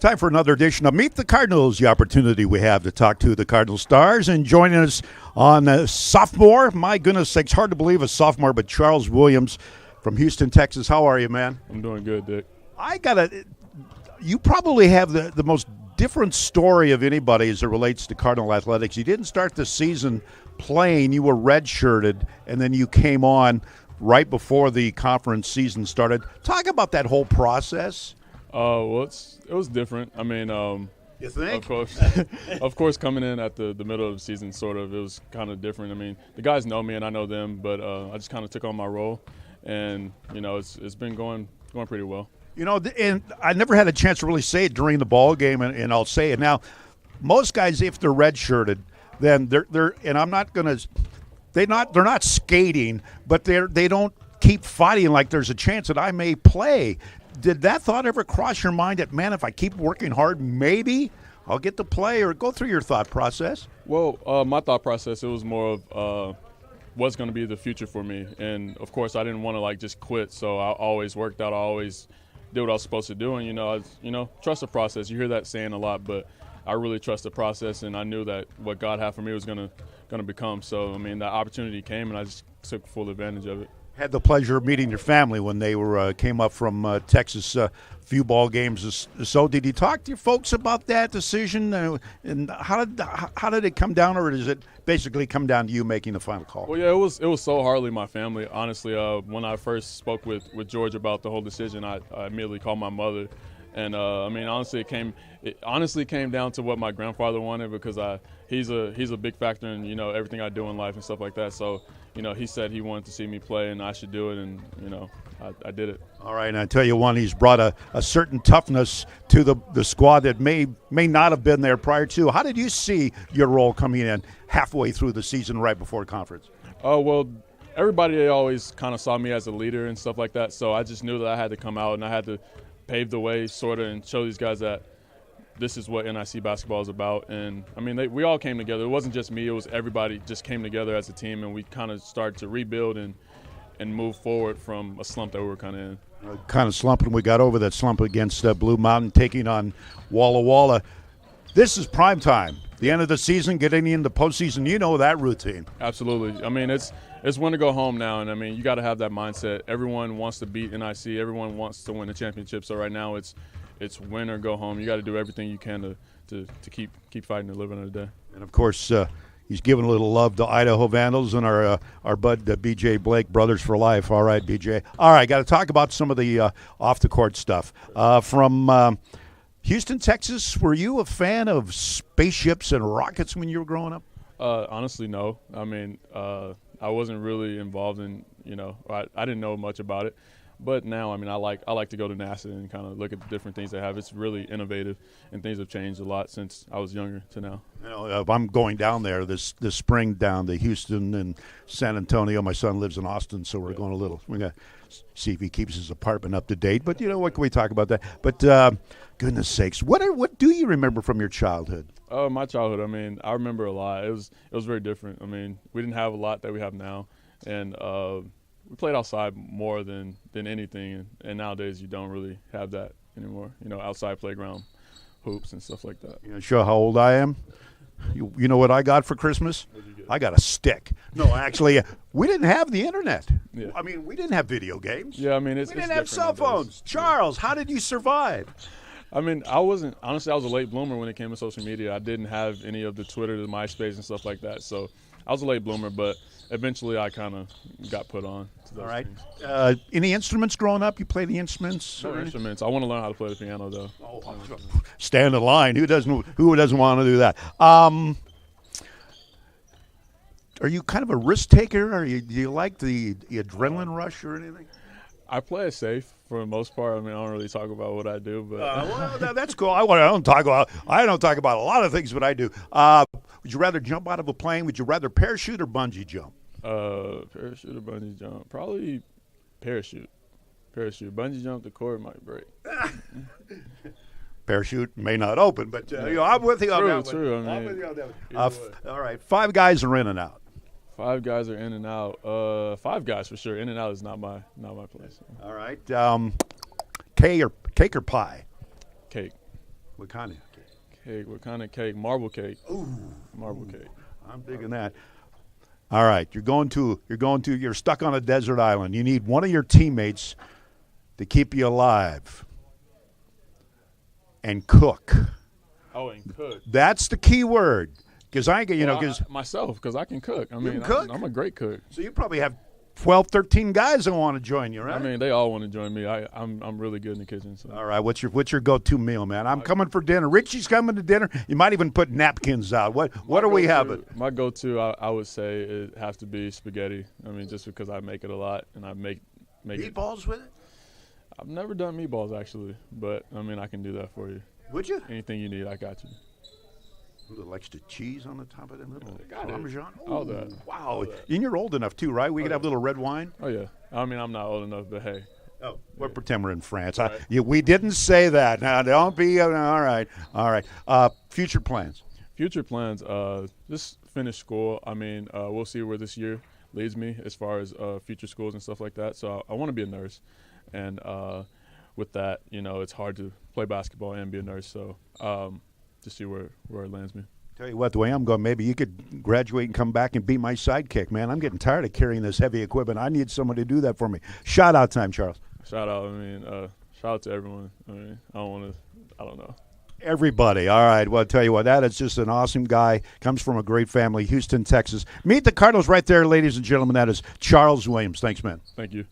Time for another edition of Meet the Cardinals, the opportunity we have to talk to the Cardinal stars. And joining us on sophomore, my goodness sakes, hard to believe a sophomore, but Charles Williams from Houston, Texas. How are you, man? I'm doing good, Dick. You probably have the most different story of anybody as it relates to Cardinal athletics. You didn't start the season playing, you were redshirted, and then you came on right before the conference season started. Talk about that whole process. Well, it was different. I mean, You think? of course, coming in at the middle of the season, sort of, it was kind of different. I mean, the guys know me and I know them, but I just kind of took on my role, and it's been going pretty well. And I never had a chance to really say it during the ball game, and I'll say it now. Most guys, if they're redshirted, then they're and I'm not gonna. They're not skating, but they don't keep fighting like there's a chance that I may play. Did that thought ever cross your mind that, man, if I keep working hard, maybe I'll get to play? Or go through your thought process. Well, my thought process, it was more of what's going to be the future for me. And, of course, I didn't want to, just quit. So I always worked out. I always did what I was supposed to do. And, trust the process. You hear that saying a lot, but I really trust the process. And I knew that what God had for me was going to become. So, I mean, that opportunity came, and I just took full advantage of it. Had the pleasure of meeting your family when they came up from Texas a few ball games. So did you talk to your folks about that decision? And how did it come down, or does it basically come down to you making the final call? Well, yeah, it was so hardly my family. Honestly, when I first spoke with George about the whole decision, I immediately called my mother. And honestly, it came down to what my grandfather wanted, because he's a big factor in everything I do in life and stuff like that. So he said he wanted to see me play and I should do it, and I did it. All right, and I tell you one, he's brought a certain toughness to the squad that may not have been there prior to. How did you see your role coming in halfway through the season, right before conference? Oh, well, everybody always kind of saw me as a leader and stuff like that. So I just knew that I had to come out and I had to pave the way, sort of, and show these guys that this is what NIC basketball is about. And, we all came together. It wasn't just me. It was everybody just came together as a team, and we kind of started to rebuild and move forward from a slump that we were kind of in. Kind of slumping. We got over that slump against Blue Mountain, taking on Walla Walla. This is prime time. The end of the season, getting into postseason. You know that routine. Absolutely. It's when to go home now, and you got to have that mindset. Everyone wants to beat NIC. Everyone wants to win the championship. So right now, it's win or go home. You got to do everything you can to keep fighting to live another day. And of course, he's giving a little love to Idaho Vandals and our bud BJ Blake, Brothers for Life. All right, BJ. All right, got to talk about some of the off the court stuff from Houston, Texas. Were you a fan of spaceships and rockets when you were growing up? Honestly, no. I wasn't really involved in, I didn't know much about it. But now, I like to go to NASA and kind of look at the different things they have. It's really innovative, and things have changed a lot since I was younger to now. I'm going down there this spring, down to Houston and San Antonio. My son lives in Austin, so we're going a little. We're going to see if he keeps his apartment up to date. But, what can we talk about that? But, goodness sakes, what do you remember from your childhood? My childhood, I remember a lot. It was very different. We didn't have a lot that we have now, and we played outside more than anything, and nowadays you don't really have that anymore. Outside playground hoops and stuff like that. Sure how old I am? You know what I got for Christmas? What did you get? I got a stick. No, actually, we didn't have the internet. Yeah. We didn't have video games. Yeah, we didn't have cell phones. Charles, how did you survive? I was a late bloomer when it came to social media. I didn't have any of the Twitter, the MySpace, and stuff like that. So I was a late bloomer, but eventually I kind of got put on to those All right. things. Any instruments growing up? You play the instruments? No instruments. I want to learn how to play the piano, though. Stand in line. Who doesn't want to do that? Are you kind of a risk taker? Do you like the adrenaline rush or anything? I play it safe for the most part. I don't really talk about what I do, but that's cool. I don't talk about a lot of things, but I do. Would you rather jump out of a plane? Would you rather parachute or bungee jump? Parachute or bungee jump? Probably parachute. Bungee jump, the cord might break. Parachute may not open, but I'm with you on that one. True. I'm with you on that one. All right, 5 guys are in and out. 5 guys are in and out. 5 guys for sure. In and out is not my place. All right. Cake or pie? Cake. What kind of Cake. What kind of cake? Marble cake. Ooh. Marble cake. I'm digging that. All right, you're stuck on a desert island. You need one of your teammates to keep you alive and cook. Oh, and cook. That's the key word. Because myself, because I can cook. I mean, cook? I'm a great cook. So you probably have 12, 13 guys that want to join you, right? I mean, they all want to join me. I'm really good in the kitchen. So. All right, what's your go-to meal, man? I'm coming for dinner. Richie's coming to dinner. You might even put napkins out. What are we having? My go-to, I would say, it has to be spaghetti. I mean, just because I make it a lot and I make meatballs with it. I've never done meatballs actually, but I mean, I can do that for you. Would you? Anything you need, I got you. A little extra cheese on the top of it, little Parmesan. All that. Wow. And you're old enough too, right? We could have a little red wine. Oh yeah. I mean, I'm not old enough, but hey. Oh, we'll pretend we're in France. Right. We didn't say that. Now, don't be. All right. Future plans. Future plans. Just finish school. I mean, we'll see where this year leads me as far as future schools and stuff like that. So I want to be a nurse, and with that, it's hard to play basketball and be a nurse. So. To see where it lands me. Tell you what, the way I'm going, maybe you could graduate and come back and be my sidekick, man. I'm getting tired of carrying this heavy equipment. I need someone to do that for me. Shout out time, Charles. Shout out. I mean, shout out to everyone. I mean, I don't know. Everybody. All right. Well, I'll tell you what, that is just an awesome guy. Comes from a great family, Houston, Texas. Meet the Cardinals right there, ladies and gentlemen. That is Charles Williams. Thanks, man. Thank you.